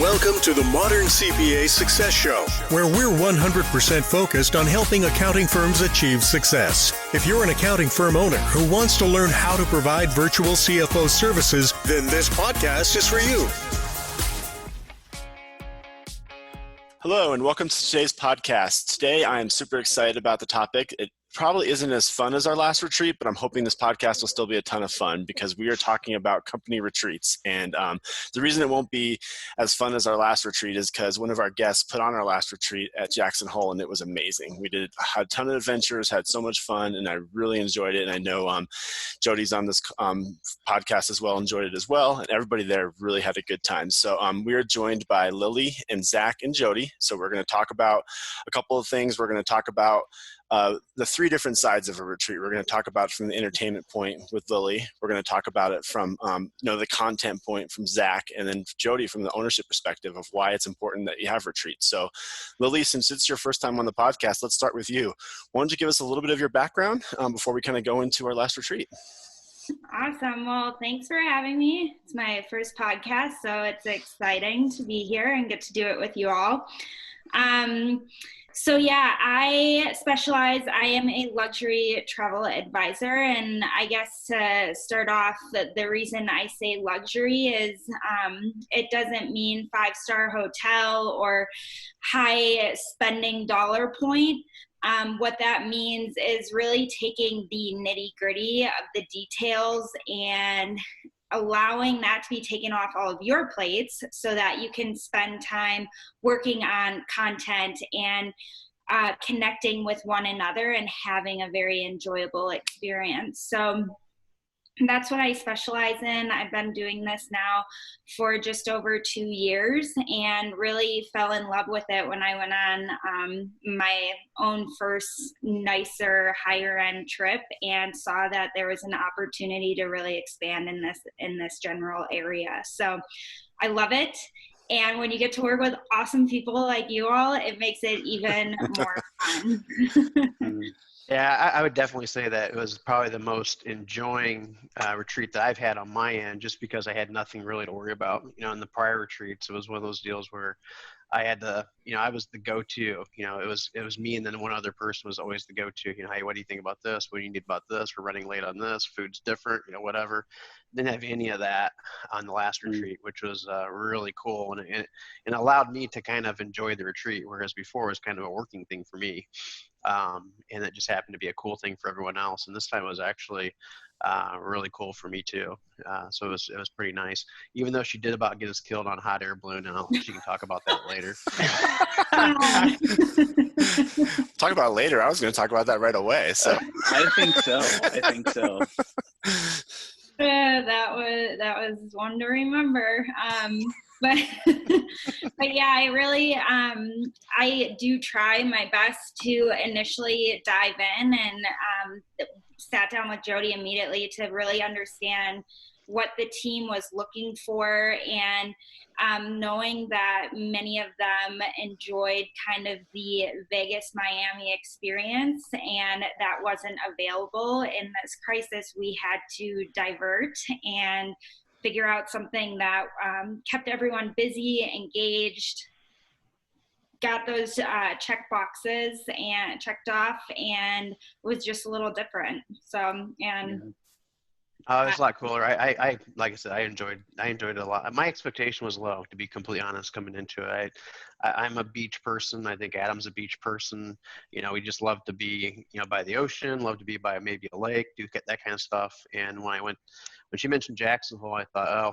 Welcome to the Modern CPA Success Show, where we're 100% focused on helping accounting firms achieve success. If you're an accounting firm owner who wants to learn how to provide virtual CFO services, then this podcast is for you. Hello, and welcome to today's podcast. Today, I am super excited about the topic. It probably isn't as fun as our last retreat, but I'm hoping this podcast will still be a ton of fun because we are talking about company retreats. And the reason it won't be as fun as our last retreat is because one of our guests put on our last retreat at Jackson Hole, and it was amazing. We had a ton of adventures, had so much fun, and I really enjoyed it. And I know Jody's on this podcast as well, enjoyed it as well, and everybody there really had a good time. So we are joined by Lily and Zach and Jody. So we're going to talk about a couple of things. We're going to talk about the three different sides of a retreat. We're going to talk about it from the entertainment point with Lily. We're going to talk about it from the content point from Zach, and then Jody from the ownership perspective of why it's important that you have retreats. So Lily, since it's your first time on the podcast, let's start with you. Why don't you give us a little bit of your background before we kind of go into our last retreat? Awesome. Well, thanks for having me. It's my first podcast, so it's exciting to be here and get to do it with you all. I specialize, I am a luxury travel advisor, and I guess to start off, the reason I say luxury is it doesn't mean 5-star hotel or high spending dollar point. What that means is really taking the nitty-gritty of the details and allowing that to be taken off all of your plates so that you can spend time working on content and connecting with one another and having a very enjoyable experience. So that's what I specialize in. I've been doing this now for just over 2 years and really fell in love with it when I went on my own first nicer, higher end trip and saw that there was an opportunity to really expand in this general area. So I love it. And when you get to work with awesome people like you all, it makes it even more fun. Yeah, I would definitely say that it was probably the most enjoying retreat that I've had on my end, just because I had nothing really to worry about. In the prior retreats, it was one of those deals where I had to, I was the go-to. It was me, and then one other person was always the go-to. Hey, what do you think about this? What do you need about this? We're running late on this. Food's different. Whatever. Didn't have any of that on the last retreat, which was really cool, and it allowed me to kind of enjoy the retreat, whereas before it was kind of a working thing for me. And it just happened to be a cool thing for everyone else. And this time it was actually really cool for me too. So it was pretty nice, even though she did about get us killed on a hot air balloon. And she can talk about that later. Talk about it later. I was going to talk about that right away. So I think so. That was one to remember. But yeah, I really, I do try my best to initially dive in and sat down with Jody immediately to really understand what the team was looking for, and knowing that many of them enjoyed kind of the Vegas, Miami experience, and that wasn't available in this crisis. We had to divert and figure out something that kept everyone busy, engaged, got those check boxes and checked off, and was just a little different. So, and it was a lot cooler. I like I said, I enjoyed it a lot. My expectation was low, to be completely honest, coming into it. I'm a beach person. I think Adam's a beach person. We just love to be, by the ocean, love to be by maybe a lake, do that kind of stuff. And when she mentioned Jackson Hole, I thought, oh,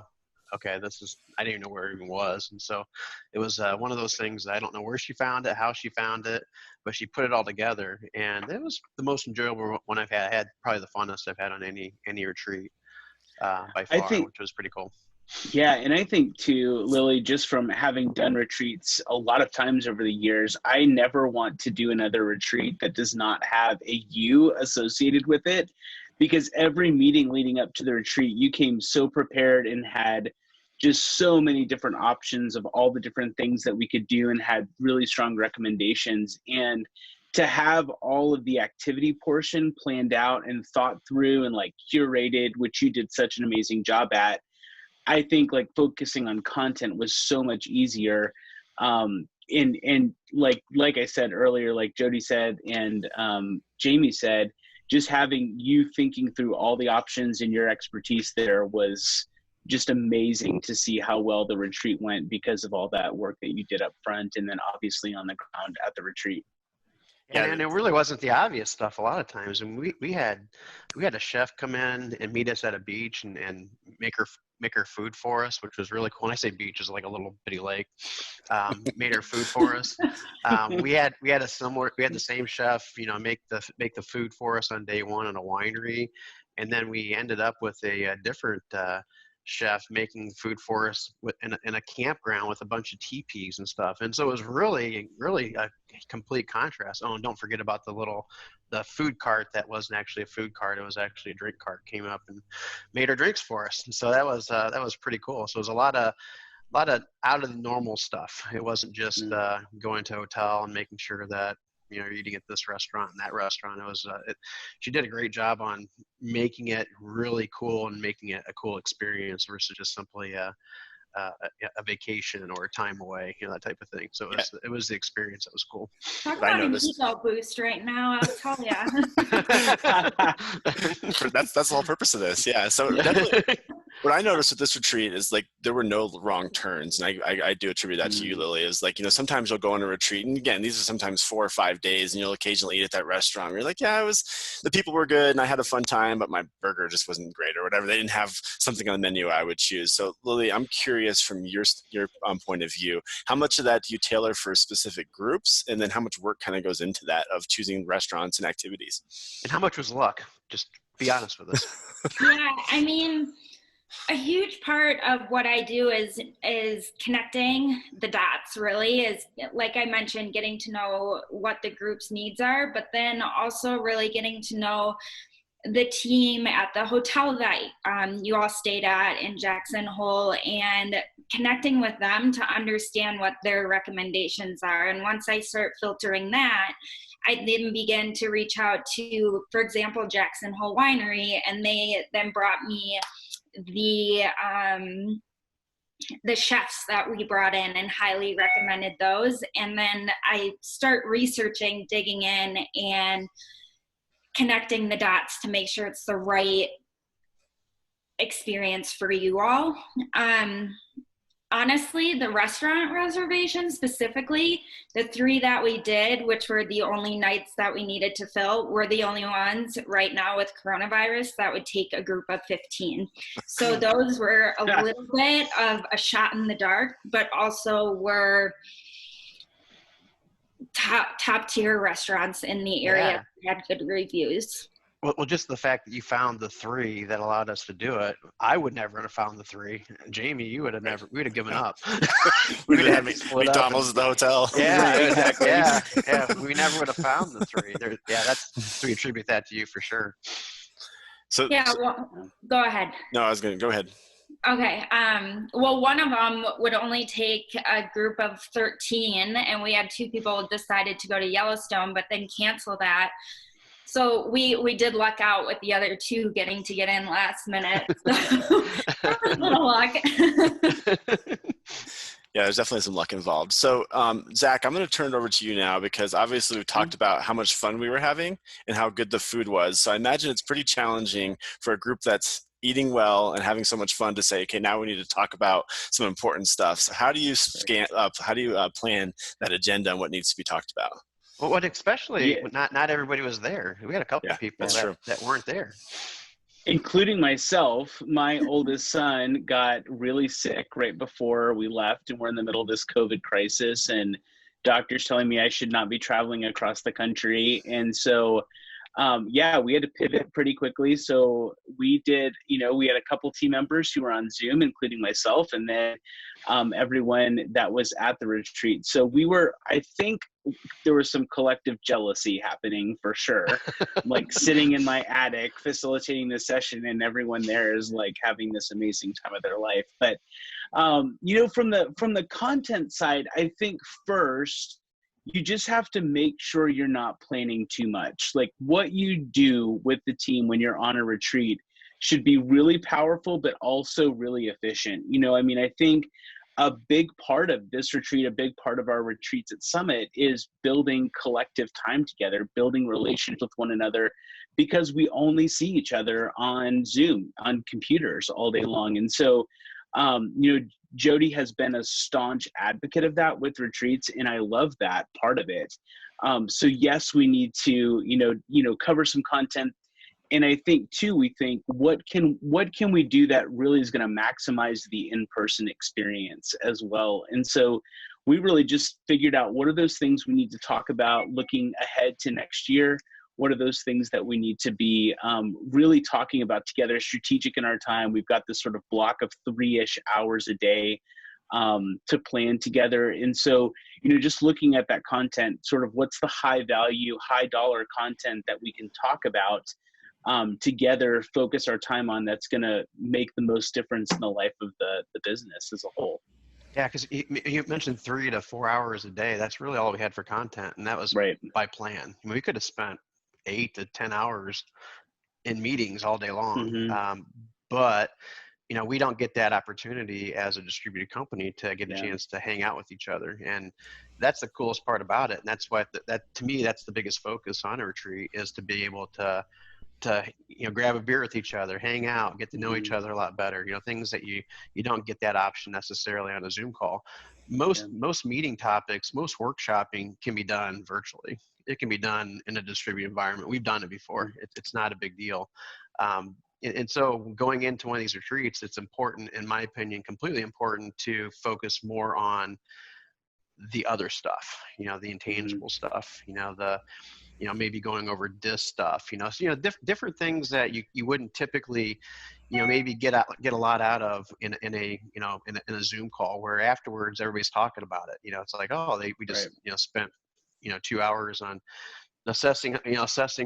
okay, I didn't even know where it even was. And so it was one of those things that I don't know where she found it, how she found it, but she put it all together. And it was the most enjoyable one I've had. I had probably the funnest I've had on any retreat by far, which was pretty cool. Yeah, and I think too, Lily, just from having done retreats a lot of times over the years, I never want to do another retreat that does not have a you associated with it, because every meeting leading up to the retreat, you came so prepared and had just so many different options of all the different things that we could do and had really strong recommendations. And to have all of the activity portion planned out and thought through and like curated, which you did such an amazing job at, I think like focusing on content was so much easier. And like I said earlier, like Jody said, and Jamie said, just having you thinking through all the options and your expertise there was just amazing to see how well the retreat went because of all that work that you did up front and then obviously on the ground at the retreat. Yeah, and it really wasn't the obvious stuff a lot of times. And we had a chef come in and meet us at a beach and make her food for us, which was really cool. When I say beach, it's like a little bitty lake. Made her food for us. We had the same chef, make the food for us on day one in a winery, and then we ended up with a different chef making food for us in a campground with a bunch of teepees and stuff. And so it was really, really a complete contrast. Oh, and don't forget about the food cart that wasn't actually a food cart. It was actually a drink cart. Came up and made our drinks for us. And so that was pretty cool. So it was a lot of out of the normal stuff. It wasn't just going to a hotel and making sure that you're eating at this restaurant and that restaurant. It was she did a great job on making it really cool and making it a cool experience versus just simply a vacation or a time away, that type of thing. So it was the experience that was cool. Talk about an ego boost right now, I'll tell you. That's the whole purpose of this. Yeah. So definitely, what I noticed with this retreat is like there were no wrong turns, and I do attribute that to you, Lily. Is like sometimes you'll go on a retreat, and again, these are sometimes 4 or 5 days, and you'll occasionally eat at that restaurant. Where you're like, yeah, the people were good, and I had a fun time, but my burger just wasn't great or whatever. They didn't have something on the menu I would choose. So Lily, I'm curious from your point of view, how much of that do you tailor for specific groups, and then how much work kind of goes into that of choosing restaurants and activities? And how much was luck? Just be honest with us. Yeah, I mean, a huge part of what I do is connecting the dots, really, is like I mentioned, getting to know what the group's needs are, but then also really getting to know the team at the hotel that you all stayed at in Jackson Hole and connecting with them to understand what their recommendations are. And once I start filtering that, I then begin to reach out to, for example, Jackson Hole Winery, and they then brought me the chefs that we brought in and highly recommended those. And then I start researching, digging in, and connecting the dots to make sure it's the right experience for you all. Honestly, the restaurant reservations specifically, the 3 that we did, which were the only nights that we needed to fill, were the only ones right now with coronavirus that would take a group of 15. So those were a little bit of a shot in the dark, but also were top tier restaurants in the area that had good reviews. Well, just the fact that you found the 3 that allowed us to do it, I would never have found the 3. Jamie, you would have never. We'd have given up. We'd have had McDonald's at the hotel. Yeah, exactly. Yeah. We never would have found the 3. We attribute that to you for sure. So go ahead. No, I was going to go ahead. Okay. Well, one of them would only take a group of 13, and we had 2 people decided to go to Yellowstone, but then cancel that. So we did luck out with the other 2 getting to get in last minute. So that was a little luck. Yeah, there's definitely some luck involved. So, Zach, I'm going to turn it over to you now because obviously we talked about how much fun we were having and how good the food was. So I imagine it's pretty challenging for a group that's eating well and having so much fun to say, okay, now we need to talk about some important stuff. So how do you plan that agenda and what needs to be talked about? Well, especially not everybody was there. We had a couple of people that weren't there. Including myself. My oldest son got really sick right before we left, and we're in the middle of this COVID crisis, and doctors telling me I should not be traveling across the country. And so, we had to pivot pretty quickly. So we did, we had a couple team members who were on Zoom, including myself, and then everyone that was at the retreat. So I think there was some collective jealousy happening for sure. Like sitting in my attic, facilitating this session, and everyone there is like having this amazing time of their life. But, from the content side, I think first, you just have to make sure you're not planning too much. Like what you do with the team when you're on a retreat should be really powerful, but also really efficient. I mean, I think a big part of this retreat, a big part of our retreats at Summit is building collective time together, building relationships with one another, because we only see each other on Zoom, on computers all day long. And so, Jody has been a staunch advocate of that with retreats, and I love that part of it. So yes, we need to, cover some content. And I think too, we think, what can we do that really is going to maximize the in-person experience as well? And so we really just figured out, what are those things we need to talk about looking ahead to next year? What are those things that we need to be really talking about together, strategic in our time? We've got this sort of block of 3-ish hours a day to plan together. And so, just looking at that content, sort of what's the high value, high dollar content that we can talk about together, focus our time on, that's going to make the most difference in the life of the business as a whole. Yeah, because you mentioned 3 to 4 hours a day. That's really all we had for content, and that was right by plan. I mean, we could have spent 8 to 10 hours in meetings all day long, Mm-hmm. but we don't get that opportunity as a distributed company to get a Yeah. chance to hang out with each other, and that's the coolest part about it. And that's why that to me, that's the biggest focus on a retreat, is to be able to grab a beer with each other, hang out, get to know each other a lot better. Things that you don't get that option necessarily on a Zoom call. Most meeting topics, most workshopping can be done virtually. It can be done in a distributed environment. We've done it before. It's not a big deal. And so going into one of these retreats, it's important, in my opinion, completely important, to focus more on the other stuff, the intangible stuff, maybe going over DISC stuff, so, different things that you wouldn't typically, maybe get a lot out of in a Zoom call, where afterwards everybody's talking about it. It's like, we just, spent, 2 hours on assessing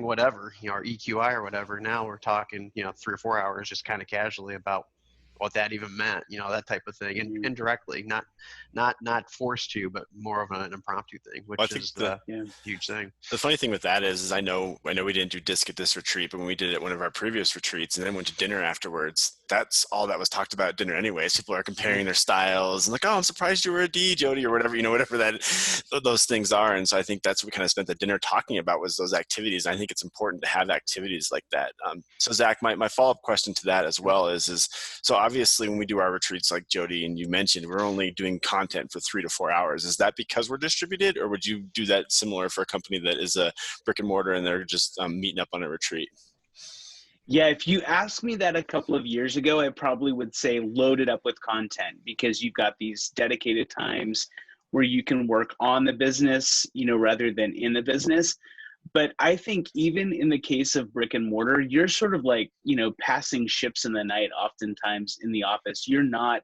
whatever, our EQI or whatever. Now we're talking, 3 or 4 hours just kind of casually about what that even meant, that type of thing, and indirectly, not forced to, but more of an impromptu thing, which is the huge thing. The funny thing with that is I know we didn't do DISC at this retreat, but when we did it at one of our previous retreats and then went to dinner afterwards, that's all that was talked about at dinner anyways. People are comparing their styles and like, oh, I'm surprised you were a D, Jody, or whatever, whatever those things are. And so I think that's what we kind of spent the dinner talking about, was those activities. I think it's important to have activities like that. So Zach, my follow-up question to that as well is so obviously when we do our retreats, like Jody and you mentioned, we're only doing content for 3 to 4 hours. Is that because we're distributed, or would you do that similar for a company that is a brick and mortar and they're just meeting up on a retreat? Yeah, if you asked me that a couple of years ago, I probably would say load it up with content, because you've got these dedicated times where you can work on the business, rather than in the business. But I think even in the case of brick and mortar, you're sort of like, passing ships in the night oftentimes in the office. You're not,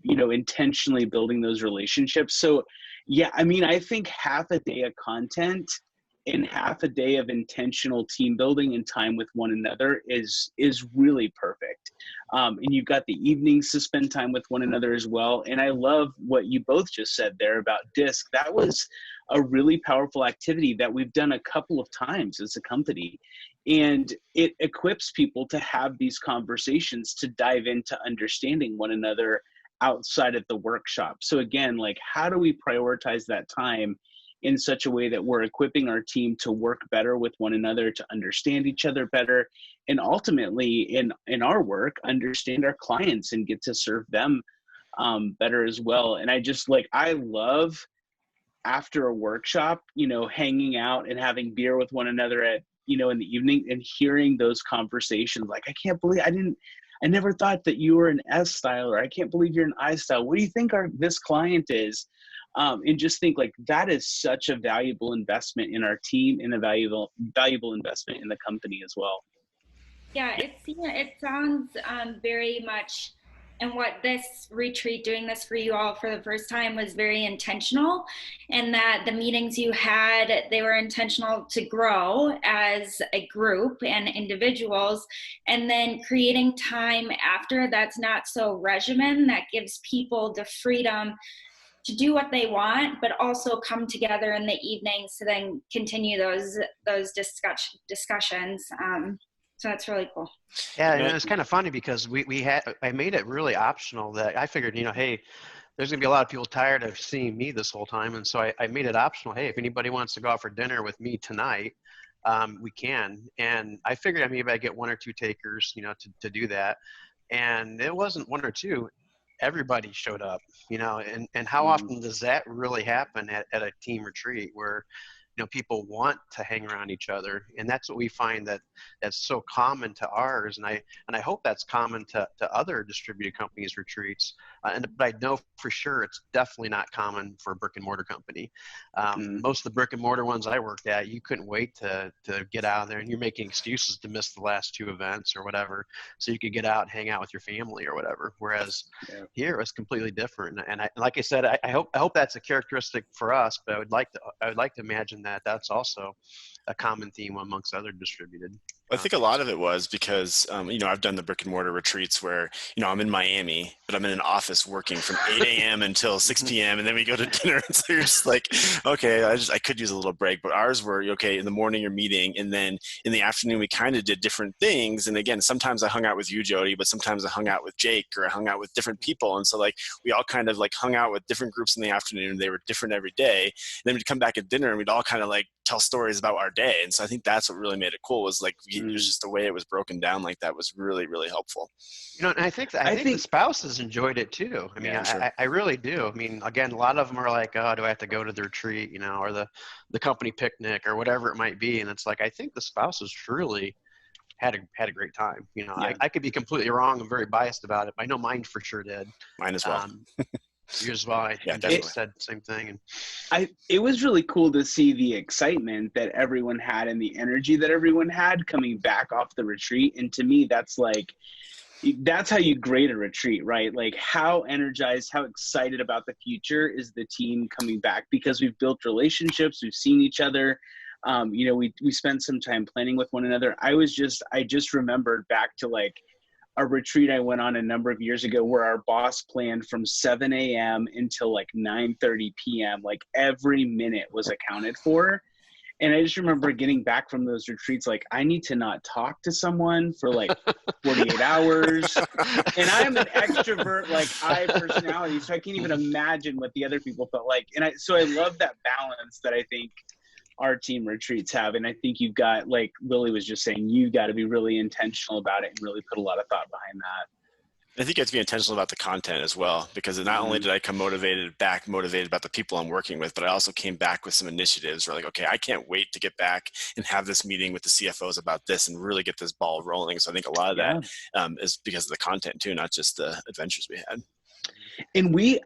intentionally building those relationships. So yeah, I mean, I think half a day of content and half a day of intentional team building and time with one another is really perfect. And you've got the evenings to spend time with one another as well. And I love what you both just said there about DISC. That was a really powerful activity that we've done a couple of times as a company. And it equips people to have these conversations, to dive into understanding one another outside of the workshop. So again, like, how do we prioritize that time in such a way that we're equipping our team to work better with one another, to understand each other better, and ultimately in our work, understand our clients and get to serve them better as well. And I love, after a workshop, hanging out and having beer with one another at, in the evening, and hearing those conversations. Like, I can't believe I never thought that you were an S style, or I can't believe you're an I style. What do you think this client is? And just think, like, that is such a valuable investment in our team, and a valuable investment in the company as well. Yeah, it sounds very much, and what this retreat, doing this for you all for the first time, was very intentional, and that the meetings you had, they were intentional to grow as a group and individuals, and then creating time after that's not so regimen, that gives people the freedom to do what they want, but also come together in the evenings to then continue those discussions. So that's really cool. Yeah, and it's kind of funny because I made it really optional that I figured, hey, there's going to be a lot of people tired of seeing me this whole time. And so I made it optional. Hey, if anybody wants to go out for dinner with me tonight, we can. And I figured maybe I'd get one or two takers, to do that. And it wasn't one or two. Everybody showed up, and how often does that really happen at a team retreat where, people want to hang around each other, and that's what we find that's so common to ours, and I hope that's common to other distributed companies retreats, but I know for sure it's definitely not common for a brick and mortar company. Most of the brick and mortar ones I worked at, you couldn't wait to get out there, and you're making excuses to miss the last two events or whatever, so you could get out and hang out with your family or whatever. Whereas here it's completely different, and like I said, I hope that's a characteristic for us, but I would like to imagine that's also a common theme amongst other distributed. I think a lot of it was because, I've done the brick and mortar retreats where, I'm in Miami, but I'm in an office working from 8 a.m. until 6 p.m. And then we go to dinner. And so you're just like, okay, I could use a little break. But ours were, okay, in the morning you're meeting. And then in the afternoon, we kind of did different things. And again, sometimes I hung out with you, Jody, but sometimes I hung out with Jake or I hung out with different people. And so we all kind of hung out with different groups in the afternoon. They were different every day. And then we'd come back at dinner and we'd all kind of tell stories about our day. And so I think that's what really made it cool was it was just the way it was broken down like that was really, really helpful. And I think the spouses enjoyed it too. I mean, sure. I really do. I mean, again, a lot of them are like, oh, do I have to go to the retreat, or the company picnic or whatever it might be. And it's I think the spouses truly had a great time. I could be completely wrong. I'm very biased about it, but I know mine for sure did. Mine as well. You as well. I definitely said the same thing. And it was really cool to see the excitement that everyone had and the energy that everyone had coming back off the retreat. And to me, that's how you grade a retreat, right? How energized, how excited about the future is the team coming back because we've built relationships, we've seen each other. We spent some time planning with one another. I just remembered back to a retreat I went on a number of years ago where our boss planned from 7 a.m. until 9:30 p.m. Every minute was accounted for. And I just remember getting back from those retreats, I need to not talk to someone for 48 hours. And I'm an extrovert, I personality, so I can't even imagine what the other people felt like. And so I love that balance that I think our team retreats have. And I think you've got, like Lily was just saying, you got to be really intentional about it and really put a lot of thought behind that. I think you have to be intentional about the content as well, because not only did I come motivated about the people I'm working with, but I also came back with some initiatives where okay, I can't wait to get back and have this meeting with the CFOs about this and really get this ball rolling. So I think a lot of that is because of the content too, not just the adventures we had. And we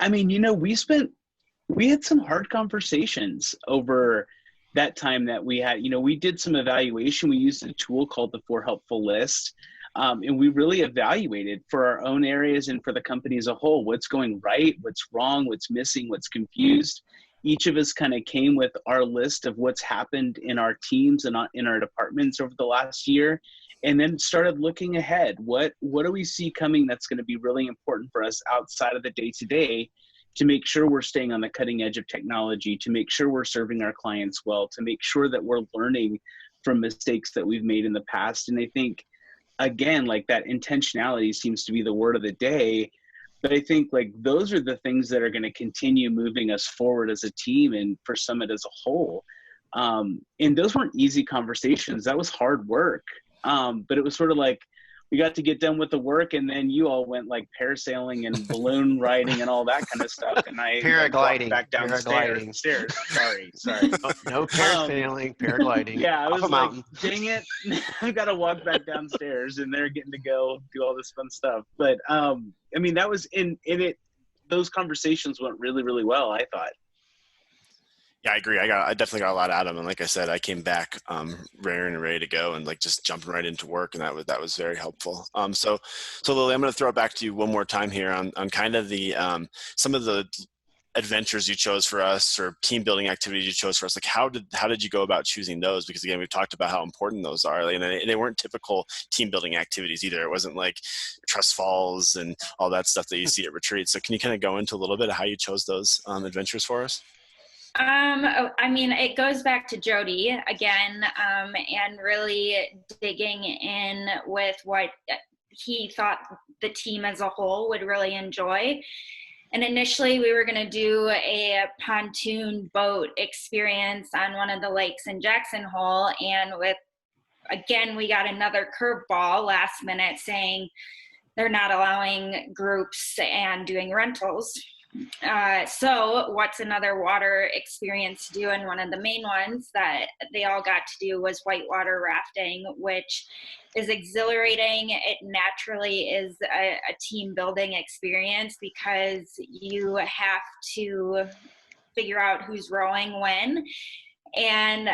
had some hard conversations over that time that we had. We did some evaluation. We used a tool called the 4 Helpful List. And we really evaluated for our own areas and for the company as a whole, what's going right, what's wrong, what's missing, what's confused. Each of us kind of came with our list of what's happened in our teams and in our departments over the last year, and then started looking ahead. What do we see coming that's going to be really important for us outside of the day-to-day to make sure we're staying on the cutting edge of technology, to make sure we're serving our clients well, to make sure that we're learning from mistakes that we've made in the past. And I think, again, that intentionality seems to be the word of the day. But I think those are the things that are going to continue moving us forward as a team and for Summit as a whole. And those weren't easy conversations. That was hard work. But it was sort of we got to get done with the work, and then you all went parasailing and balloon riding and all that kind of stuff. And I paragliding back downstairs. Sorry. No parasailing, paragliding. Yeah, I was a mountain. Dang it, I've got to walk back downstairs, and they're getting to go do all this fun stuff. But that was in it. Those conversations went really, really well, I thought. Yeah, I agree. I definitely got a lot out of them. And like I said, I came back raring and ready to go and just jumping right into work. And that was very helpful. So Lily, I'm going to throw it back to you one more time here on kind of the some of the adventures you chose for us or team building activities you chose for us. How did you go about choosing those? Because again, we've talked about how important those are. And they weren't typical team building activities either. It wasn't trust falls and all that stuff that you see at retreats. So can you kind of go into a little bit of how you chose those adventures for us? I mean, it goes back to Jody again, and really digging in with what he thought the team as a whole would really enjoy. And initially we were going to do a pontoon boat experience on one of the lakes in Jackson Hole. And again, we got another curveball last minute saying they're not allowing groups and doing rentals. So what's another water experience to do? And one of the main ones that they all got to do was whitewater rafting, which is exhilarating. It naturally is a team building experience because you have to figure out who's rowing when. And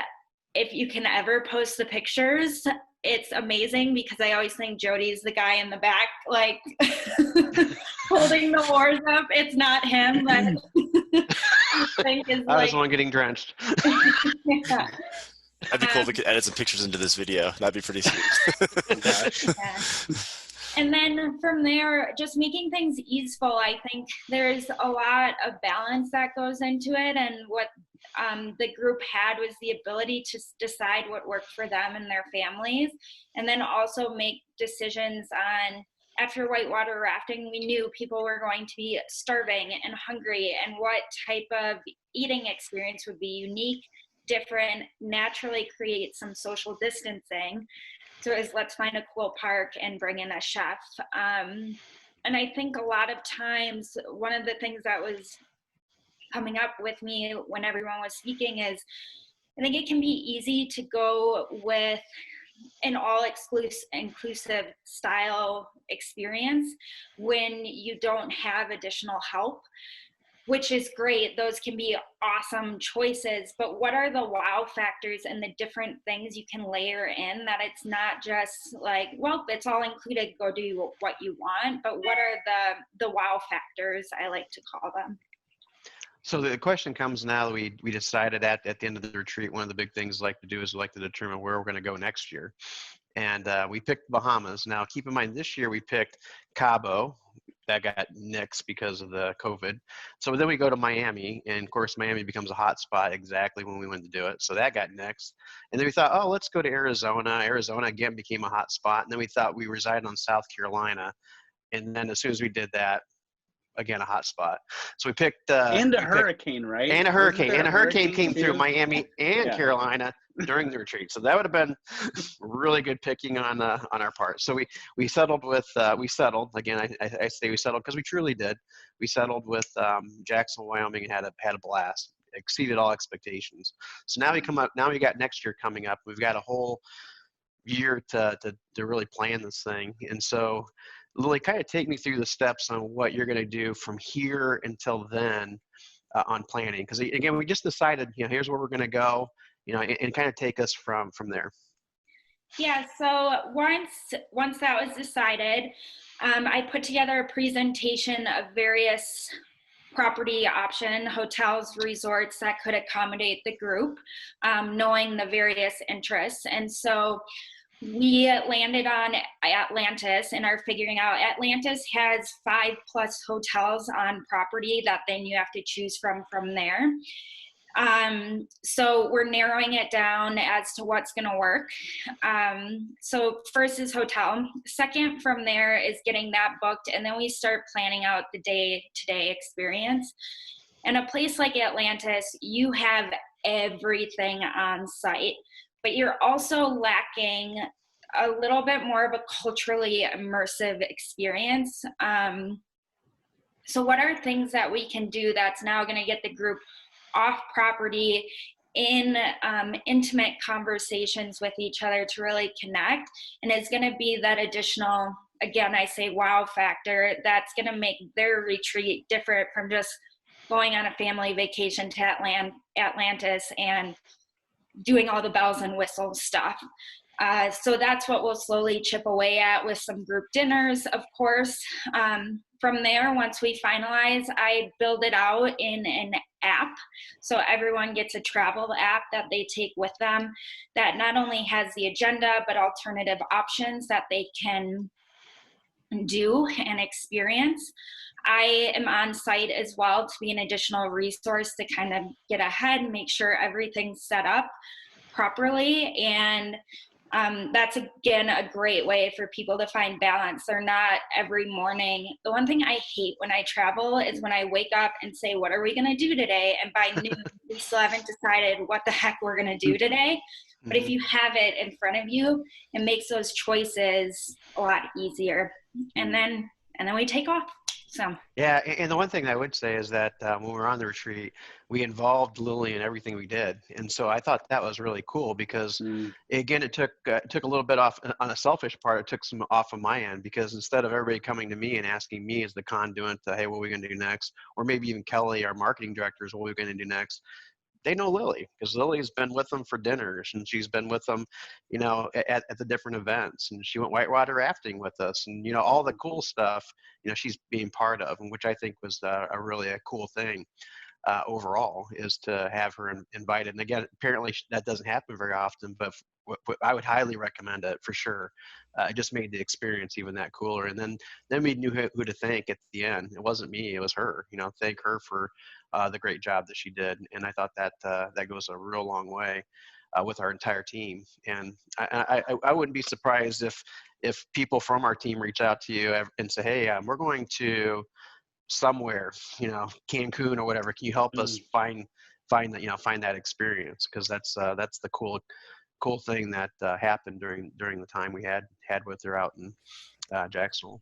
if you can ever post the pictures, it's amazing because I always think Jody's the guy in the back, like holding the oars up. It's not him, but I was the one getting drenched. Yeah. That'd be cool if we could edit some pictures into this video. That'd be pretty sweet. Yeah. And then from there, just making things easeful. I think there's a lot of balance that goes into it. And what the group had was the ability to decide what worked for them and their families. And then also make decisions on, after whitewater rafting, we knew people were going to be starving and hungry, and what type of eating experience would be unique, different, naturally create some social distancing. So it was, let's find a cool park and bring in a chef. And I think a lot of times, one of the things that was coming up with me when everyone was speaking is, I think it can be easy to go with an all-inclusive style experience when you don't have additional help, which is great. Those can be awesome choices, but what are the wow factors and the different things you can layer in, that it's not just like, well, it's all included, go do what you want, but what are the wow factors, I like to call them. So the question comes now that we decided at the end of the retreat, one of the big things we like to do is we like to determine where we're going to go next year. And we picked Bahamas. Now, keep in mind, this year we picked Cabo. That got nixed because of the COVID. So then we go to Miami, and of course, Miami becomes a hot spot exactly when we went to do it. So that got nixed. And then we thought, oh, let's go to Arizona. Arizona again became a hot spot. And then we thought we reside on South Carolina. And then as soon as we did that, again, a hot spot. So we picked and a hurricane, right? And a hurricane. And a hurricane came through too? Miami and Carolina during the retreat. So that would have been really good picking on our part. So we settled with again, I say we settled because we truly did. We settled with Jackson, Wyoming, and had a blast. Exceeded all expectations. So now we got next year coming up. We've got a whole year to really plan this thing. And so Lily, kind of take me through the steps on what you're going to do from here until then on planning. Because again, we just decided, here's where we're going to go, and kind of take us from there. Yeah. So once that was decided, I put together a presentation of various property option hotels, resorts that could accommodate the group, knowing the various interests. And so we landed on Atlantis and are figuring out Atlantis has 5+ hotels on property that then you have to choose from there. So we're narrowing it down as to what's going to work. So first is hotel. Second from there is getting that booked. And then we start planning out the day-to-day experience. And a place like Atlantis, you have everything on site, but you're also lacking a little bit more of a culturally immersive experience. So what are things that we can do that's now going to get the group off property in intimate conversations with each other to really connect? And it's going to be that additional, again, I say wow factor, that's going to make their retreat different from just going on a family vacation to Atlantis and doing all the bells and whistles stuff. So that's what we'll slowly chip away at with some group dinners, of course. From there, once we finalize, I build it out in an app. So everyone gets a travel app that they take with them that not only has the agenda, but alternative options that they can do and experience. I am on site as well to be an additional resource to kind of get ahead and make sure everything's set up properly. And that's, again, a great way for people to find balance. They're not every morning. The one thing I hate when I travel is when I wake up and say, what are we going to do today? And by noon, we still haven't decided what the heck we're going to do today. But if you have it in front of you, it makes those choices a lot easier. And then we take off. So yeah, and the one thing I would say is that when we were on the retreat, we involved Lily in everything we did, and so I thought that was really cool because, again, it took a little bit off on a selfish part. It took some off of my end because instead of everybody coming to me and asking me as the conduit to, hey, what are we going to do next, or maybe even Kelly, our marketing directors, what are we going to do next? They know Lily because Lily's been with them for dinners and she's been with them, at the different events, and she went whitewater rafting with us, and all the cool stuff, she's being part of, and which I think was a cool thing overall, is to have her invited. And again, apparently that doesn't happen very often, but I would highly recommend it for sure. It just made the experience even that cooler. And then we knew who to thank at the end. It wasn't me, it was her. Thank her for the great job that she did. And I thought that that goes a real long way with our entire team. And I wouldn't be surprised if people from our team reach out to you and say, hey, we're going to somewhere, Cancun or whatever. Can you help us find that experience? Because that's the cool thing that happened during the time we had with her out in Jacksonville.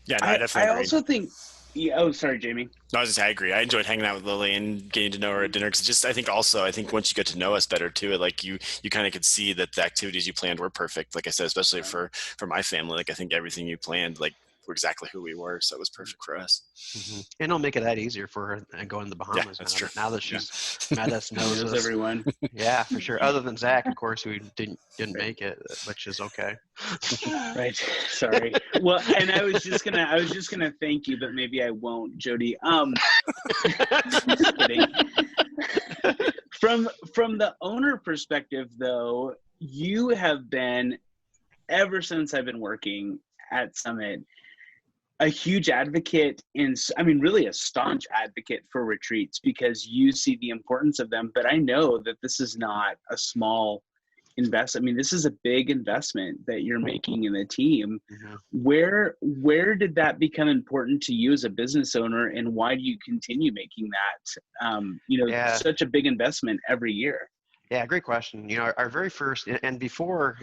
Yeah, no, I definitely I agreed. also think. Yeah, oh, sorry, Jamie. No, I was just saying, I agree. I enjoyed hanging out with Lily and getting to know her at dinner. Because I think once you get to know us better too, like you kind of could see that the activities you planned were perfect. Like I said, especially for my family, like I think everything you planned, like, were exactly who we were. So it was perfect for us. And it'll make it that easier for her and going to the Bahamas. Yeah, that's true. Now that she's met us, knows us. Everyone. Yeah, for sure. Other than Zach, of course, who didn't make it, which is okay. Right. Sorry. Well, and I was just gonna thank you, but maybe I won't, Jody. Just kidding. From the owner perspective, though, you have been, ever since I've been working at Summit, a huge advocate really a staunch advocate for retreats, because you see the importance of them. But I know that this is not a small investment. I mean, this is a big investment that you're making in the team. Where did that become important to you as a business owner, and why do you continue making that, such a big investment every year? Yeah, great question. Our very first, and before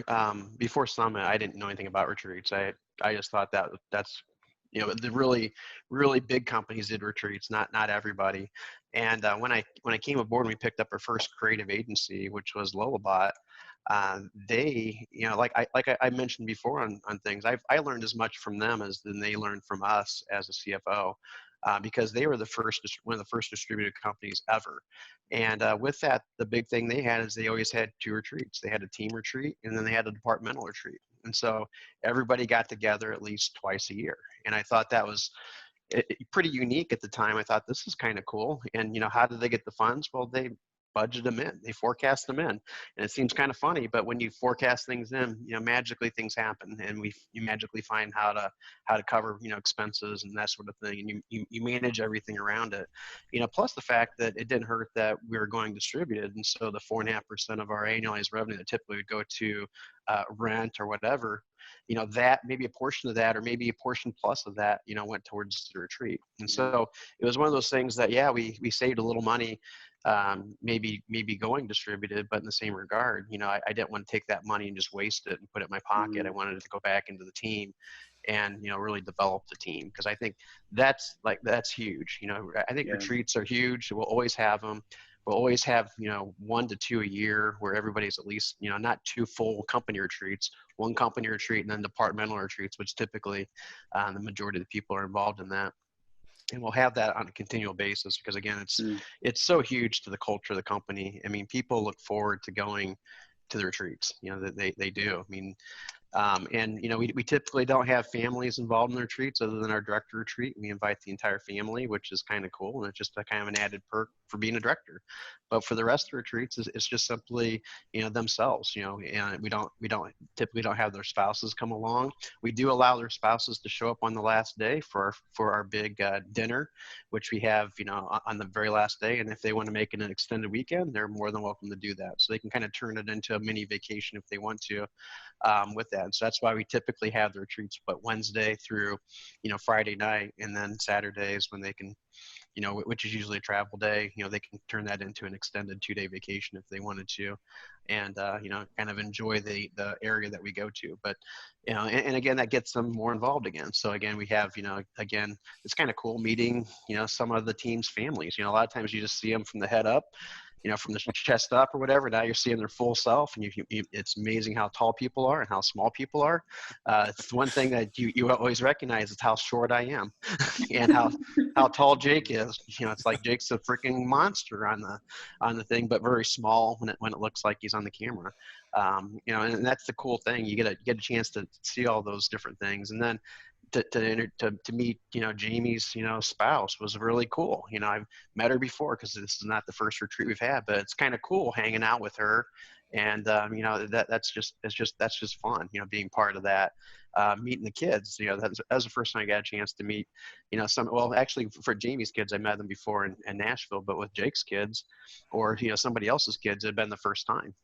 Summit, I didn't know anything about retreats. I just thought that's the really, really big companies did retreats, not everybody. And when I came aboard and we picked up our first creative agency, which was Lullabot, they, like I mentioned before on things, I learned as much from them as than they learned from us as a CFO. Because they were one of the first distributed companies ever. And with that, the big thing they had is they always had two retreats. They had a team retreat, and then they had a departmental retreat. And so everybody got together at least twice a year. And I thought that was pretty unique at the time. I thought, this is kind of cool. And, how did they get the funds? Well, they budget them in, they forecast them in. And it seems kind of funny, but when you forecast things in, magically things happen, and you magically find how to cover, expenses and that sort of thing. And you manage everything around it, plus the fact that it didn't hurt that we were going distributed. And so the 4.5% of our annualized revenue that typically would go to rent or whatever, that maybe a portion of that, or maybe a portion plus of that, went towards the retreat. And so it was one of those things that, we saved a little money, maybe going distributed, but in the same regard, I didn't want to take that money and just waste it and put it in my pocket. I wanted it to go back into the team and, really develop the team. Because I think that's huge. I think retreats are huge. We'll always have them. We'll always have, 1 to 2 a year where everybody's at least, not 2 full company retreats, 1 company retreat, and then departmental retreats, which typically the majority of the people are involved in that. And we'll have that on a continual basis, because again, it's so huge to the culture of the company. I mean, people look forward to going to the retreats, they do. I mean, And, we typically don't have families involved in the retreats other than our director retreat. We invite the entire family, which is kind of cool. And it's just a kind of an added perk for being a director. But for the rest of the retreats, it's just simply, themselves, and we typically don't have their spouses come along. We do allow their spouses to show up on the last day for our big dinner, which we have, on the very last day. And if they want to make it an extended weekend, they're more than welcome to do that. So they can kind of turn it into a mini vacation if they want to, with that. And so that's why we typically have the retreats, but Wednesday through, Friday night, and then Saturdays when they can, which is usually a travel day, they can turn that into an extended 2-day vacation if they wanted to, and, kind of enjoy the area that we go to. But, and again, that gets them more involved again. So again, we have, again, it's kind of cool meeting, some of the team's families. A lot of times you just see them from the head up, from the chest up or whatever. Now you're seeing their full self, and it's amazing how tall people are and how small people are. It's one thing that you always recognize is how short I am and how tall Jake is. It's like Jake's a freaking monster on the thing, but very small when it looks like he's on the camera. And that's the cool thing. You get a chance to see all those different things. And then to meet, Jamie's, spouse was really cool. I've met her before because this is not the first retreat we've had, but it's kind of cool hanging out with her. And, that's just fun, being part of that, meeting the kids, that was the first time I got a chance to meet, actually for Jamie's kids, I met them before in Nashville, but with Jake's kids or, somebody else's kids, it had been the first time,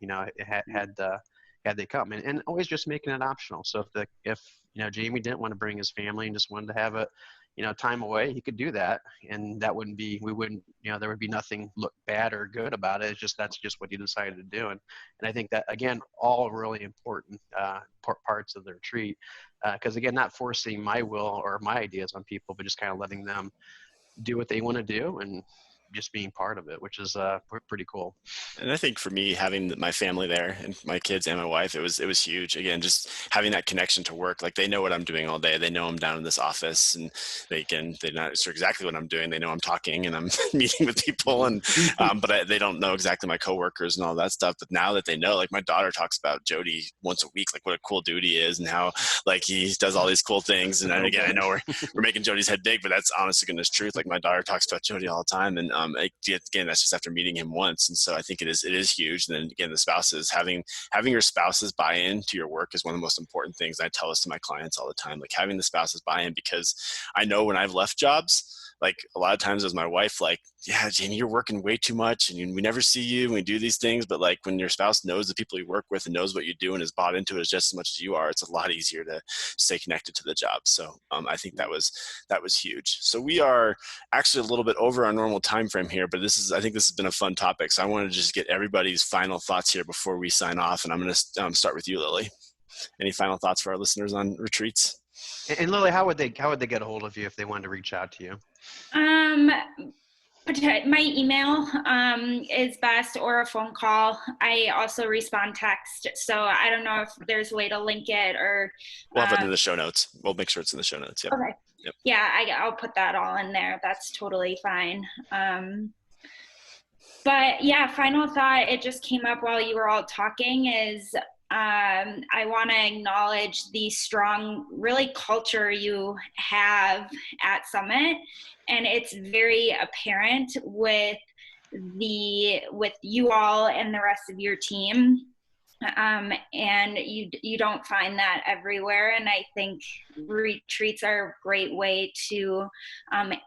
had they come, and always just making it optional. So if Jamie didn't want to bring his family and just wanted to have a, time away, he could do that. And that wouldn't be, there would be nothing look bad or good about it. That's just what he decided to do. And I think that, again, all really important parts of the retreat. Because again, not forcing my will or my ideas on people, but just kind of letting them do what they want to do and just being part of it, which is pretty cool. And I think for me, having my family there and my kids and my wife, it was huge. Again, just having that connection to work. Like, they know what I'm doing all day. They know I'm down in this office, and they're not sure exactly what I'm doing. They know I'm talking and I'm meeting with people, and but they don't know exactly my coworkers and all that stuff. But now that they know, like, my daughter talks about Jody once a week, like what a cool dude he is and how like he does all these cool things. And then, again, I know we're making Jody's head big, but that's honest to goodness truth. Like, my daughter talks about Jody all the time, and again, that's just after meeting him once. And so I think it is huge. And then again, the spouses, having your spouses buy in to your work is one of the most important things. I tell this to my clients all the time, like having the spouses buy in, because I know when I've left jobs, like a lot of times as my wife, like, yeah, Jamie, you're working way too much and we never see you and we do these things. But like, when your spouse knows the people you work with and knows what you do and is bought into it just as much as you are, it's a lot easier to stay connected to the job. So I think that was huge. So we are actually a little bit over our normal time frame here, but I think this has been a fun topic. So I wanted to just get everybody's final thoughts here before we sign off. And I'm going to start with you, Lily. Any final thoughts for our listeners on retreats? And Lily, how would they get a hold of you if they wanted to reach out to you? My email is best, or a phone call. I also respond text, so I don't know if there's a way to link it, or we'll have it in the show notes. We'll make sure it's in the show notes. Yep. Okay. Yep. Yeah, I'll put that all in there. That's totally fine. But yeah, final thought, it just came up while you were all talking, is I want to acknowledge the strong, really, culture you have at Summit. And it's very apparent with you all and the rest of your team. And you don't find that everywhere. And I think retreats are a great way to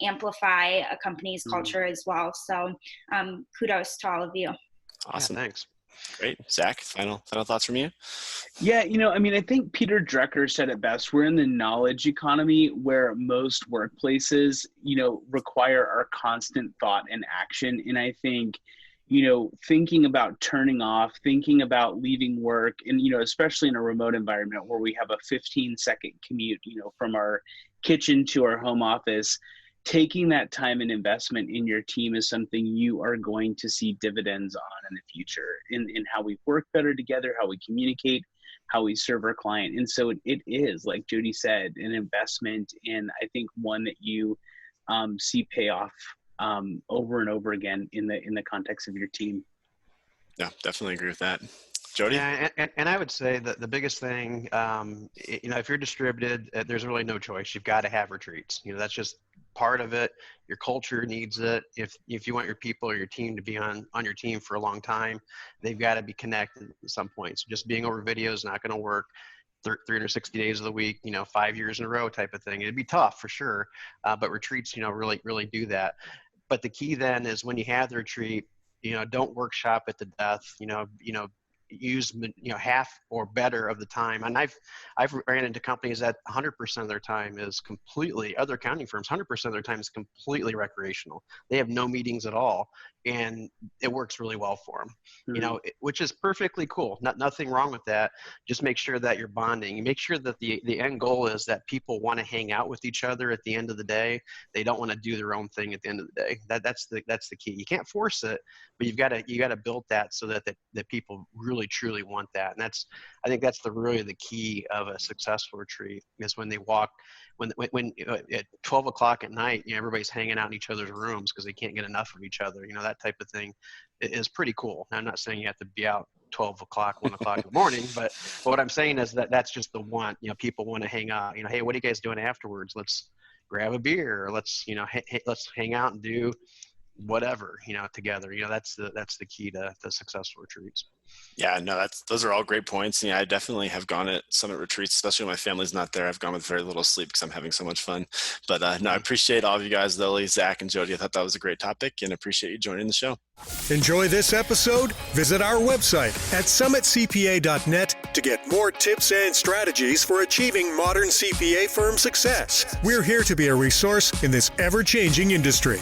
amplify a company's culture as well. So kudos to all of you. Awesome. Yeah, thanks. Great. Zach, final thoughts from you? Yeah, I think Peter Drucker said it best. We're in the knowledge economy where most workplaces, require our constant thought and action. And I think, thinking about turning off, thinking about leaving work, and, especially in a remote environment where we have a 15-second commute, from our kitchen to our home office, taking that time and investment in your team is something you are going to see dividends on in the future, in how we work better together, how we communicate, how we serve our client. And so it is, like Jody said, an investment, and I think one that you see pay off over and over again in the context of your team. Yeah, definitely agree with that. Jody? Yeah, and I would say that the biggest thing, if you're distributed, there's really no choice. You've got to have retreats. That's just part of it. Your culture needs it. If you want your people or your team to be on your team for a long time, they've got to be connected at some point. So just being over video is not going to work. 360 days of the week, 5 years in a row type of thing. It'd be tough for sure, but retreats, really do that. But the key then is when you have the retreat, don't workshop it to death. Use half or better of the time. And I've ran into companies that 100% of their time is completely, other accounting firms, 100% of their time is completely recreational. They have no meetings at all, and it works really well for them. Mm-hmm. Which is perfectly cool. Nothing wrong with that. Just make sure that you're bonding. You make sure that the end goal is that people want to hang out with each other at the end of the day. They don't want to do their own thing at the end of the day. That's the key. You can't force it, but you got to build that so that people really truly want that. And I think that's really the key of a successful retreat, is when they walk, when at 12 o'clock at night, everybody's hanging out in each other's rooms because they can't get enough of each other. That type of thing is pretty cool. Now, I'm not saying you have to be out 12 o'clock, 1 o'clock in the morning, but what I'm saying is that's just the want. People want to hang out. Hey, what are you guys doing afterwards? Let's grab a beer, or let's let's hang out and do whatever together. That's the key to successful retreats. Yeah, no, those are all great points. I definitely have gone at Summit retreats, especially when my family's not there. I've gone with very little sleep because I'm having so much fun. But no, I appreciate all of you guys, Lily, Zach, and Jody. I thought that was a great topic, and appreciate you joining the show. Enjoy this episode? Visit our website at summitcpa.net to get more tips and strategies for achieving modern CPA firm success. We're here to be a resource in this ever-changing industry.